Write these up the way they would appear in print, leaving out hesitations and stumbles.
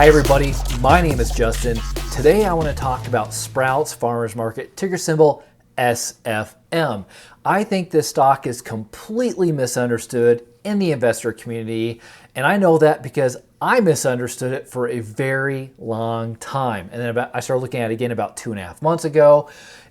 Hi everybody, my name is Justin. Today I want to talk about Sprouts Farmers Market, ticker symbol SFM. I think this stock is completely misunderstood in the investor community, and I know that because I misunderstood it for a very long time. And then I started looking at it again about 2.5 months ago,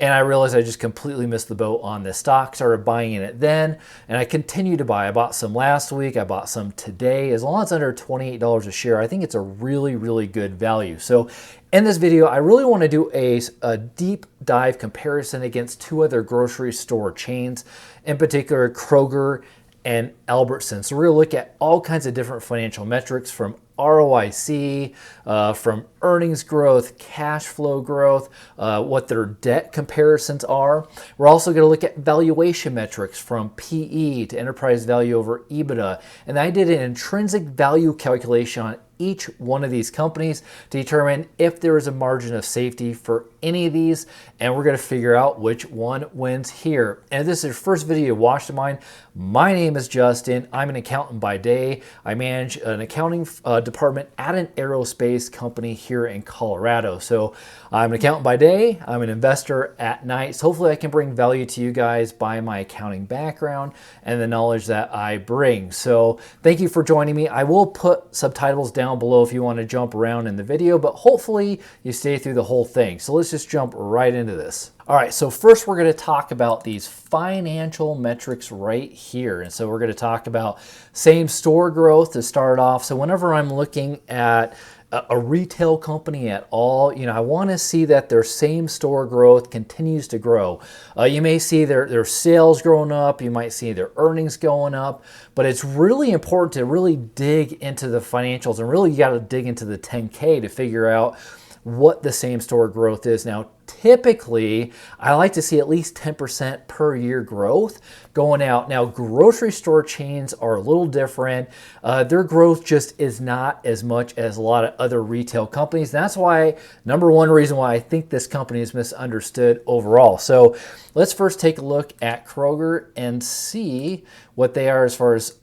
and I realized I just completely missed the boat on this stock. Started buying in it then, and I continue to buy. I bought some last week, I bought some today. As long as it's under $28 a share, I think it's a really, really good value. So in this video, I really want to do a deep dive comparison against two other grocery store chains, in particular Kroger and Albertsons. So we're going to look at all kinds of different financial metrics, from ROIC, from earnings growth, cash flow growth, what their debt comparisons are. We're also going to look at valuation metrics, from PE to enterprise value over EBITDA. And I did an intrinsic value calculation on each one of these companies to determine if there is a margin of safety for any of these, and we're going to figure out which one wins here. And if this is your first video you watched of mine, my name is Justin. I'm an accountant by day. I manage an accounting department at an aerospace company here in Colorado. So I'm an accountant by day, I'm an investor at night. So hopefully I can bring value to you guys by my accounting background and the knowledge that I bring. So thank you for joining me. I will put subtitles down below if you want to jump around in the video, but hopefully you stay through the whole thing. So let's just jump right into this. All right, so first we're going to talk about these financial metrics right here. And so we're going to talk about same store growth to start off. So whenever I'm looking at a retail company at all, I want to see that their same store growth continues to grow. You may see their sales growing up, you might see their earnings going up, but it's really important to really dig into the financials, and really you got to dig into the 10K to figure out what the same store growth is. Now, typically, I like to see at least 10% per year growth going out. Now, grocery store chains are a little different. Their growth just is not as much as a lot of other retail companies. That's why, number one reason why I think this company is misunderstood overall. So let's first take a look at Kroger and see what they are as far as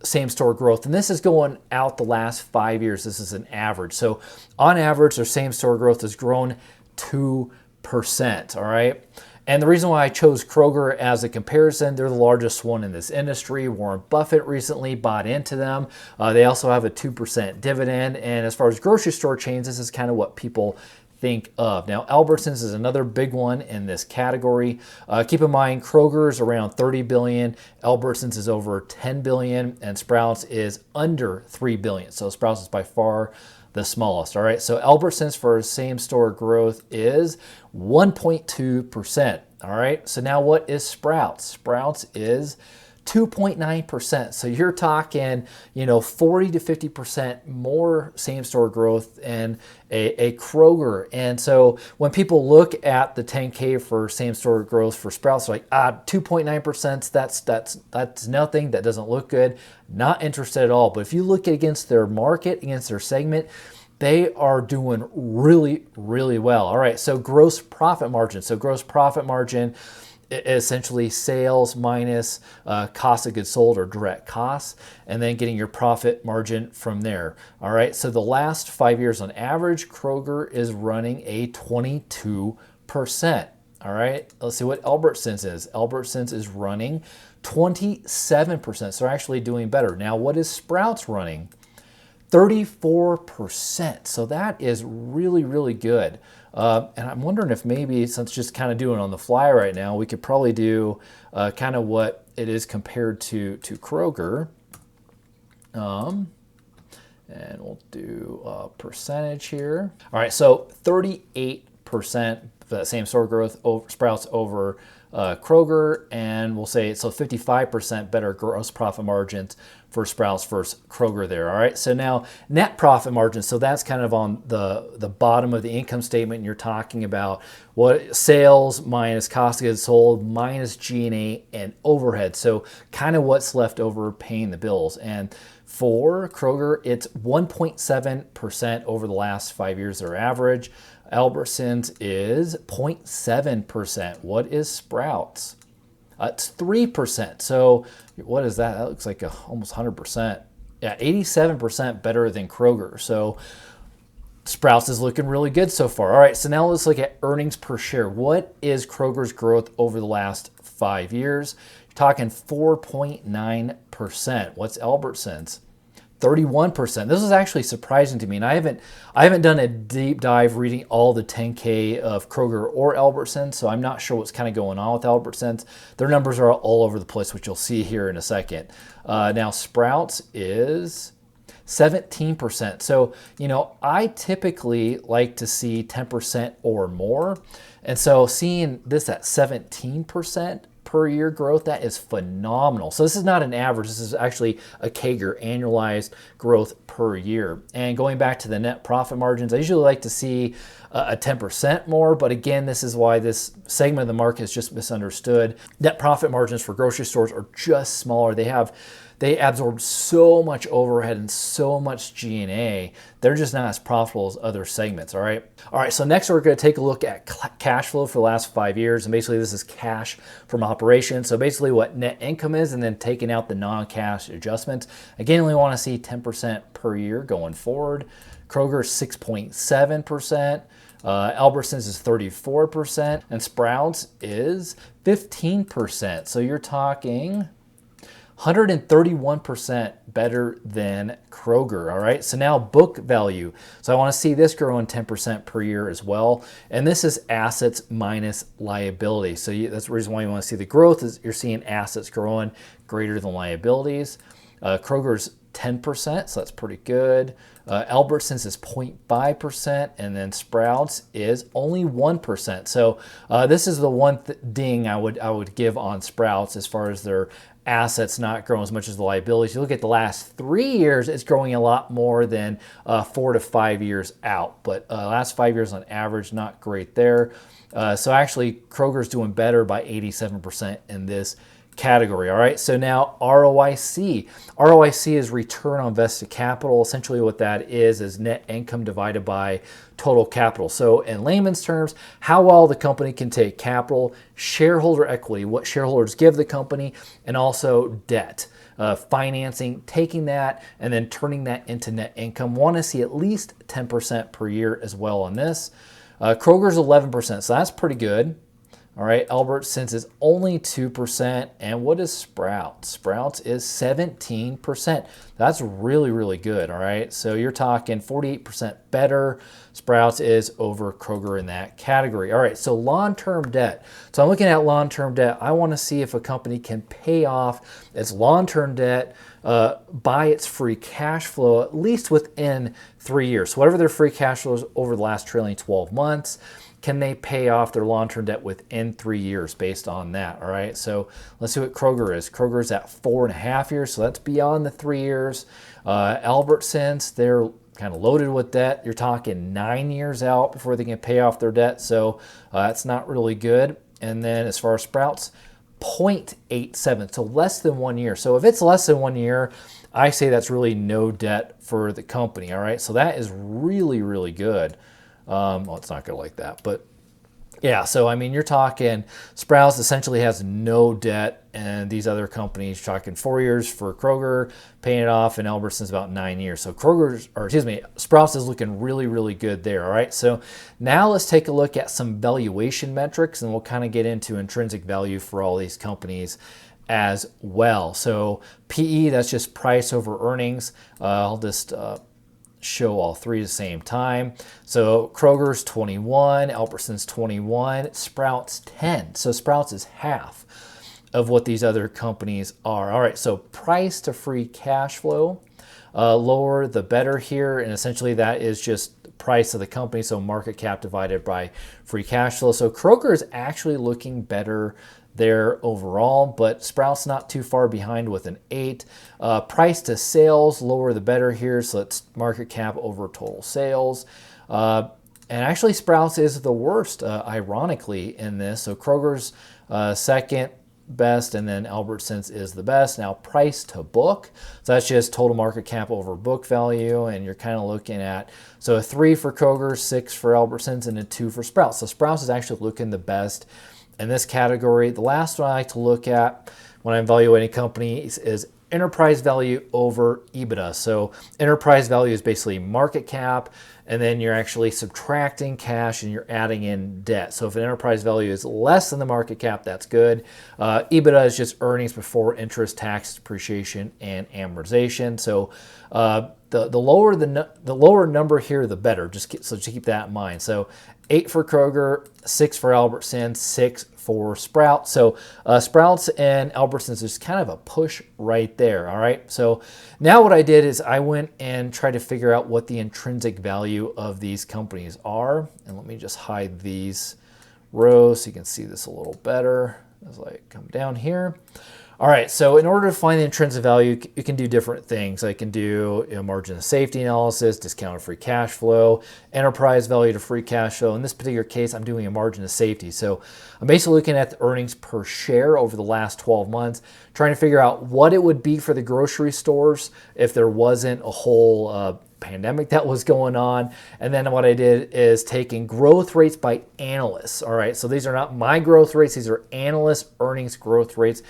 same store growth. And this is going out the last 5 years. This is an average. So on average, their same store growth has grown 2%. All right. And the reason why I chose Kroger as a comparison, they're the largest one in this industry. Warren Buffett recently bought into them. They also have a 2% dividend. And as far as grocery store chains, this is kind of what people think of. Now, Albertsons is another big one in this category. Keep in mind, Kroger is around 30 billion, Albertsons is over 10 billion, and Sprouts is under 3 billion. So Sprouts is by far the smallest. All right, so Albertsons for same store growth is 1.2%. All right, so now what is Sprouts? Sprouts is 2.9%. So you're talking, 40 to 50% more same-store growth than a Kroger. And so when people look at the 10K for same-store growth for Sprouts, they're like, 2.9%, that's nothing. That doesn't look good. Not interested at all. But if you look against their market, against their segment, they are doing really, really well. All right, so gross profit margin. So gross profit margin, essentially sales minus cost of goods sold or direct costs, and then getting your profit margin from there. All right, so the last 5 years on average, Kroger is running a 22%. All right, let's see what Albertsons is. Albertsons is running 27%, so they're actually doing better. Now, what is Sprouts running? 34%. So that is really, really good. And I'm wondering if maybe, since just kind of doing it on the fly right now, we could probably do kind of what it is compared to Kroger. And we'll do a percentage here. All right, so 38% the same store growth over Sprouts over Kroger, and we'll say so 55% better gross profit margins for Sprouts versus Kroger there. All right, so now net profit margin. So that's kind of on the bottom of the income statement. And you're talking about what sales minus cost of goods sold minus G&A and overhead. So kind of what's left over paying the bills. And for Kroger, it's 1.7% over the last 5 years, their average. Albertsons is 0.7%. What is Sprouts? It's 3%. So what is that? That looks like almost 100% Yeah, 87% better than Kroger. So Sprouts is looking really good so far. All right, so now let's look at earnings per share. What is Kroger's growth over the last 5 years? You're talking 4.9%. What's Albertsons? 31%. This is actually surprising to me, and I haven't done a deep dive reading all the 10K of Kroger or Albertsons, so I'm not sure what's kind of going on with Albertsons. Their numbers are all over the place, which you'll see here in a second. Now Sprouts is 17%. So, I typically like to see 10% or more. And so seeing this at 17% per year growth, that is phenomenal. So this is not an average. This is actually a CAGR, annualized growth per year. And going back to the net profit margins, I usually like to see a 10% more. But again, this is why this segment of the market is just misunderstood. Net profit margins for grocery stores are just smaller. They absorb so much overhead and so much G&A. They're just not as profitable as other segments, all right? All right, so next we're going to take a look at cash flow for the last 5 years. And basically this is cash from operations. So basically what net income is and then taking out the non-cash adjustments. Again, we want to see 10% per year going forward. Kroger's 6.7%. Albertsons is 34%. And Sprouts is 15%. So you're talking 131% better than Kroger, all right? So now book value. So I want to see this growing 10% per year as well. And this is assets minus liabilities. So that's the reason why you want to see the growth is you're seeing assets growing greater than liabilities. Kroger's 10%, so that's pretty good. Albertsons is 0.5%, and then Sprouts is only 1%. So this is the one ding I would give on Sprouts as far as their assets not growing as much as the liabilities. You look at the last 3 years, it's growing a lot more than 4 to 5 years out. But last 5 years on average, not great there. So actually, Kroger's doing better by 87% in this category. All right, so now ROIC. ROIC is return on invested capital. Essentially what that is net income divided by total capital. So in layman's terms, how well the company can take capital, shareholder equity, what shareholders give the company, and also debt. Financing, taking that and then turning that into net income. Want to see at least 10% per year as well on this. Kroger's 11%, so that's pretty good. All right, Albertsons is only 2%. And what is Sprouts? Sprouts is 17%. That's really, really good, all right? So you're talking 48% better. Sprouts is over Kroger in that category. All right, so long-term debt. So I'm looking at long-term debt. I want to see if a company can pay off its long-term debt by its free cash flow, at least within 3 years. So whatever their free cash flow is over the last trailing 12 months, can they pay off their long-term debt within 3 years based on that? All right, so let's see what Kroger is. Kroger is at 4.5 years, so that's beyond the 3 years. Albertsons, they're kind of loaded with debt. You're talking 9 years out before they can pay off their debt, so that's not really good. And then as far as Sprouts, 0.87, so less than 1 year. So if it's less than 1 year, I say that's really no debt for the company. All right, so that is really, really good. Well, it's not good like that, but yeah. So I mean, you're talking Sprouts essentially has no debt, and these other companies you're talking 4 years for Kroger paying it off, and Albertsons about 9 years. So Sprouts is looking really, really good there. All right. So now let's take a look at some valuation metrics, and we'll kind of get into intrinsic value for all these companies as well. So PE, that's just price over earnings. I'll just show all three at the same time. So Kroger's 21, Albertsons 21, Sprouts 10. So Sprouts is half of what these other companies are. All right, so price to free cash flow, lower the better here, and essentially that is just price of the company, so market cap divided by free cash flow. So Kroger is actually looking better there overall, but Sprouts not too far behind with an 8. Price to sales, lower the better here, so it's market cap over total sales. And actually Sprouts is the worst, ironically, in this. So Kroger's second best, and then Albertsons is the best. Now price to book, so that's just total market cap over book value, and you're kind of looking at, so a 3 for Kroger, 6 for Albertsons, and a 2 for Sprouts. So Sprouts is actually looking the best in this category. The last one I like to look at when I'm evaluating companies is enterprise value over EBITDA. So enterprise value is basically market cap, and then you're actually subtracting cash and you're adding in debt. So if an enterprise value is less than the market cap, that's good. EBITDA is just earnings before interest, tax, depreciation, and amortization. So the lower number here, the better. Just keep that in mind. So 8 for Kroger, 6 for Albertsons, 6 for Sprouts. So Sprouts and Albertsons is kind of a push right there. All right. So now what I did is I went and tried to figure out what the intrinsic value of these companies are. And let me just hide these rows so you can see this a little better as I come down here. All right, so in order to find the intrinsic value, you can do different things. I can do margin of safety analysis, discounted free cash flow, enterprise value to free cash flow. In this particular case, I'm doing a margin of safety. So I'm basically looking at the earnings per share over the last 12 months, trying to figure out what it would be for the grocery stores if there wasn't a whole pandemic that was going on. And then what I did is taking growth rates by analysts. All right, so these are not my growth rates. These are analyst earnings growth rates.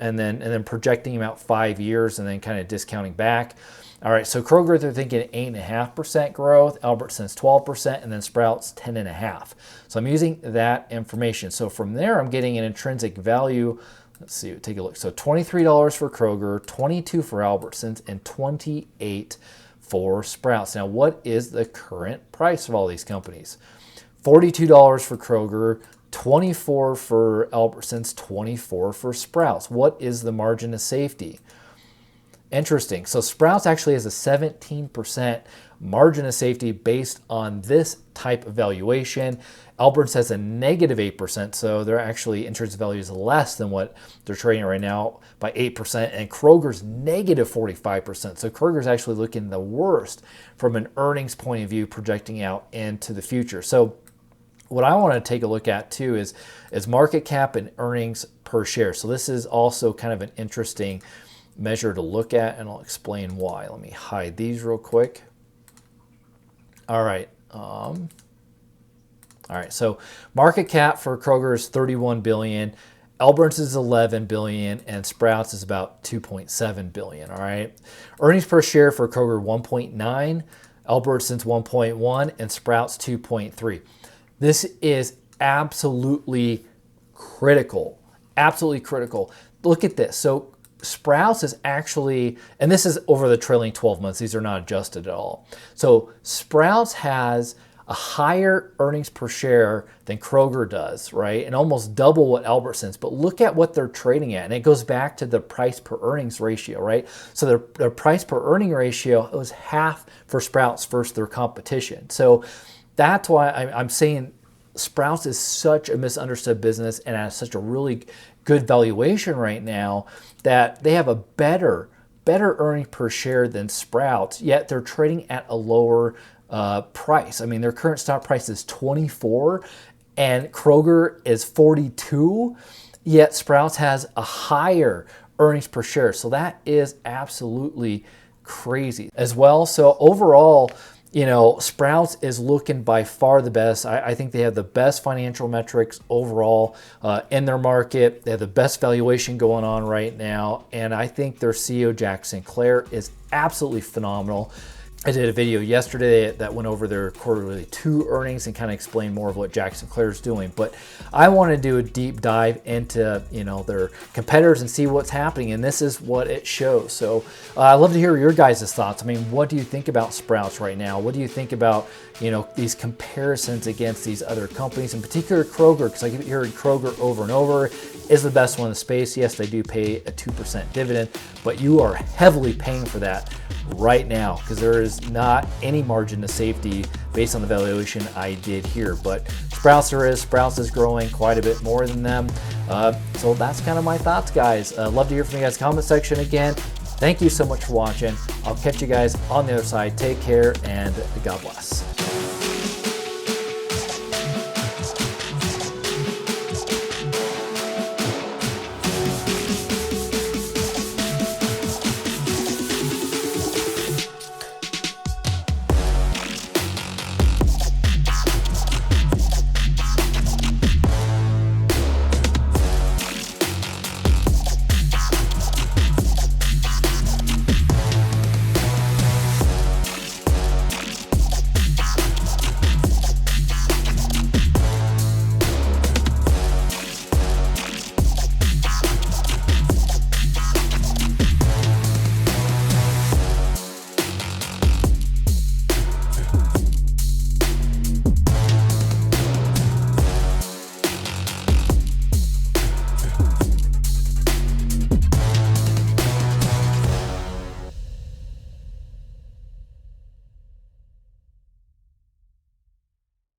And then projecting them out 5 years and then kind of discounting back. All right, so Kroger, they're thinking 8.5% growth, Albertsons 12%, and then Sprouts 10.5%. So I'm using that information. So from there, I'm getting an intrinsic value. Let's see, take a look. So $23 for Kroger, $22 for Albertsons, and $28 for Sprouts. Now, what is the current price of all these companies? $42 for Kroger, 24 for Albertsons, 24 for Sprouts. What is the margin of safety? Interesting. So Sprouts actually has a 17% margin of safety based on this type of valuation. Albertsons has a negative 8%, so their actually intrinsic value is less than what they're trading right now by 8%, and Kroger's negative 45%. So Kroger's actually looking the worst from an earnings point of view, projecting out into the future. So what I want to take a look at too is market cap and earnings per share. So this is also kind of an interesting measure to look at, and I'll explain why. Let me hide these real quick. All right. All right. So market cap for Kroger is $31 billion. Albertsons is $11 billion, and Sprouts is about $2.7 billion. All right. Earnings per share for Kroger 1.9, Albertsons 1.1, and Sprouts 2.3. This is absolutely critical. Absolutely critical. Look at this. So Sprouts is actually, and this is over the trailing 12 months. These are not adjusted at all. So Sprouts has a higher earnings per share than Kroger does, right? And almost double what Albertsons. But look at what they're trading at. And it goes back to the price per earnings ratio, right? So their price per earning ratio was half for Sprouts versus their competition. So that's why I'm saying Sprouts is such a misunderstood business and has such a really good valuation right now that they have a better earning per share than Sprouts, yet they're trading at a lower price. I mean, their current stock price is 24 and Kroger is 42, yet Sprouts has a higher earnings per share. So that is absolutely crazy as well. So overall, Sprouts is looking by far the best. I think they have the best financial metrics overall in their market. They have the best valuation going on right now. And I think their CEO, Jack Sinclair, is absolutely phenomenal. I did a video yesterday that went over their quarterly 2 earnings and kind of explained more of what Jack Sinclair is doing. But I want to do a deep dive into their competitors and see what's happening, and this is what it shows. So I'd love to hear your guys' thoughts. I mean, what do you think about Sprouts right now? What do you think about these comparisons against these other companies, in particular Kroger? Because I keep hearing Kroger over and over is the best one in the space. Yes, they do pay a 2% dividend, but you are heavily paying for that right now because there is not any margin of safety based on the valuation I did here. But Sprouts there is. Sprouts is growing quite a bit more than them. So that's kind of my thoughts, guys. Love to hear from you guys in the comment section again. Thank you so much for watching. I'll catch you guys on the other side. Take care and God bless.